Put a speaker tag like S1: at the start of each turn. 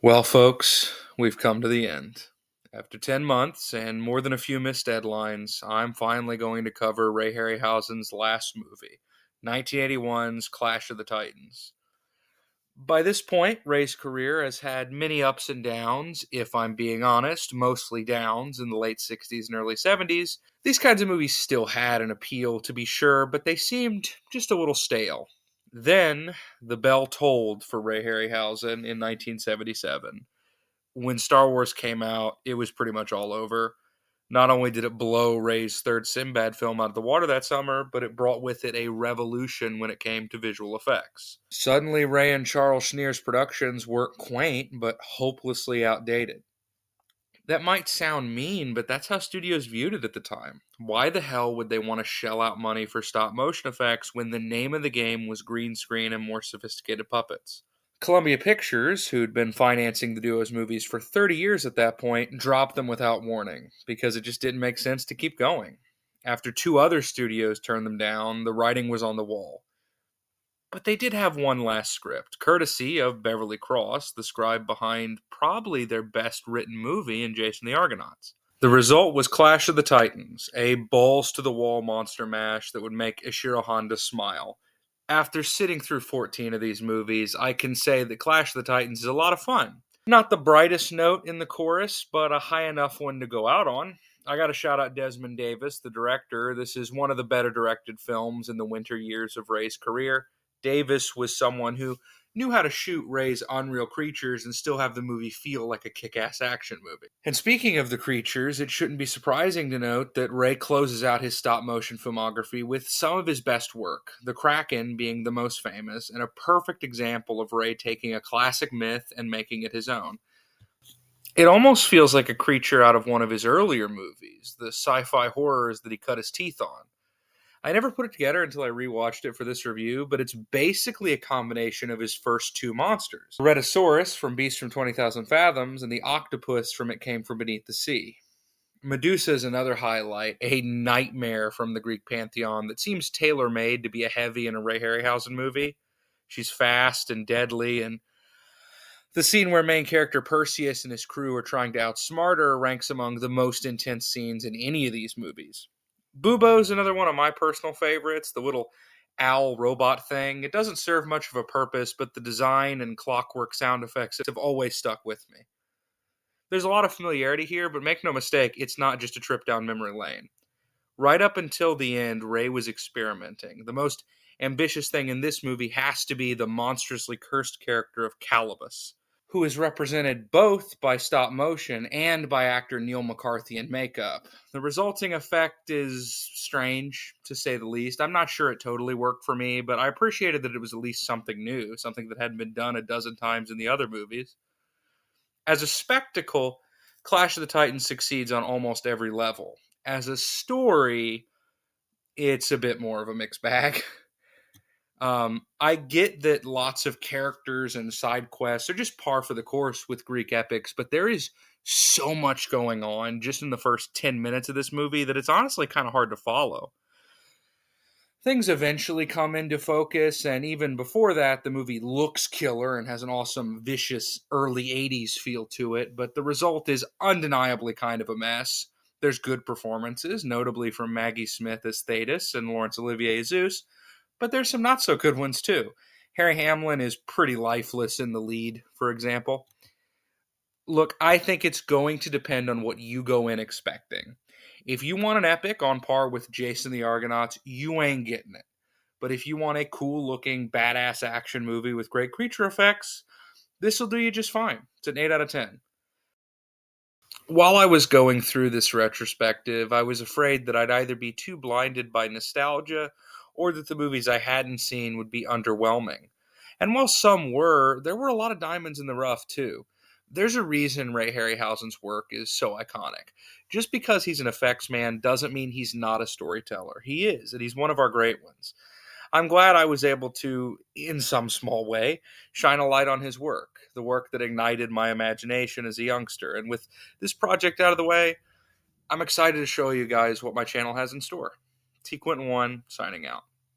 S1: Well, folks, we've come to the end. After 10 months and more than a few missed deadlines, I'm finally going to cover Ray Harryhausen's last movie, 1981's Clash of the Titans. By this point, Ray's career has had many ups and downs. If I'm being honest, mostly downs in the late 60s and early 70s. These kinds of movies still had an appeal, to be sure, but they seemed just a little stale. Then, the bell tolled for Ray Harryhausen in 1977. When Star Wars came out, it was pretty much all over. Not only did it blow Ray's third Sinbad film out of the water that summer, but it brought with it a revolution when it came to visual effects. Suddenly, Ray and Charles Schneer's productions weren't quaint, but hopelessly outdated. That might sound mean, but that's how studios viewed it at the time. Why the hell would they want to shell out money for stop motion effects when the name of the game was green screen and more sophisticated puppets? Columbia Pictures, who'd been financing the duo's movies for 30 years at that point, dropped them without warning because it just didn't make sense to keep going. After two other studios turned them down, the writing was on the wall. But they did have one last script, courtesy of Beverly Cross, the scribe behind probably their best written movie in Jason the Argonauts. The result was Clash of the Titans, a balls to the wall monster mash that would make Ishiro Honda smile. After sitting through 14 of these movies, I can say that Clash of the Titans is a lot of fun. Not the brightest note in the chorus, but a high enough one to go out on. I gotta shout out Desmond Davis, the director. This is one of the better directed films in the winter years of Ray's career. Davis was someone who knew how to shoot Ray's unreal creatures and still have the movie feel like a kick-ass action movie. And speaking of the creatures, it shouldn't be surprising to note that Ray closes out his stop-motion filmography with some of his best work, the Kraken being the most famous, and a perfect example of Ray taking a classic myth and making it his own. It almost feels like a creature out of one of his earlier movies, the sci-fi horrors that he cut his teeth on. I never put it together until I rewatched it for this review, but it's basically a combination of his first two monsters. The Rhedosaurus from Beast from 20,000 Fathoms and the octopus from It Came From Beneath the Sea. Medusa is another highlight, a nightmare from the Greek pantheon that seems tailor-made to be a heavy in a Ray Harryhausen movie. She's fast and deadly, and the scene where main character Perseus and his crew are trying to outsmart her ranks among the most intense scenes in any of these movies. Bubo's another one of my personal favorites, the little owl robot thing. It doesn't serve much of a purpose, but the design and clockwork sound effects have always stuck with me. There's a lot of familiarity here, but make no mistake, it's not just a trip down memory lane. Right up until the end, Ray was experimenting. The most ambitious thing in this movie has to be the monstrously cursed character of Calibus, who is represented both by stop motion and by actor Neil McCarthy in makeup. The resulting effect is strange, to say the least. I'm not sure it totally worked for me, but I appreciated that it was at least something new, something that hadn't been done a dozen times in the other movies. As a spectacle, Clash of the Titans succeeds on almost every level. As a story, it's a bit more of a mixed bag. I get that lots of characters and side quests are just par for the course with Greek epics, but there is so much going on just in the first 10 minutes of this movie that it's honestly kind of hard to follow. Things eventually come into focus, and even before that, the movie looks killer and has an awesome, vicious early 80s feel to it, but the result is undeniably kind of a mess. There's good performances, notably from Maggie Smith as Thetis and Laurence Olivier as Zeus, but there's some not so good ones too. Harry Hamlin is pretty lifeless in the lead, for example. Look, I think it's going to depend on what you go in expecting. If you want an epic on par with Jason the Argonauts, you ain't getting it. But if you want a cool-looking, badass action movie with great creature effects, this will do you just fine. It's an 8 out of 10. While I was going through this retrospective, I was afraid that I'd either be too blinded by nostalgia or that the movies I hadn't seen would be underwhelming. And while some were, there were a lot of diamonds in the rough too. There's a reason Ray Harryhausen's work is so iconic. Just because he's an effects man doesn't mean he's not a storyteller. He is, and he's one of our great ones. I'm glad I was able to, in some small way, shine a light on his work, the work that ignited my imagination as a youngster. And with this project out of the way, I'm excited to show you guys what my channel has in store. T Quinton 1, signing out.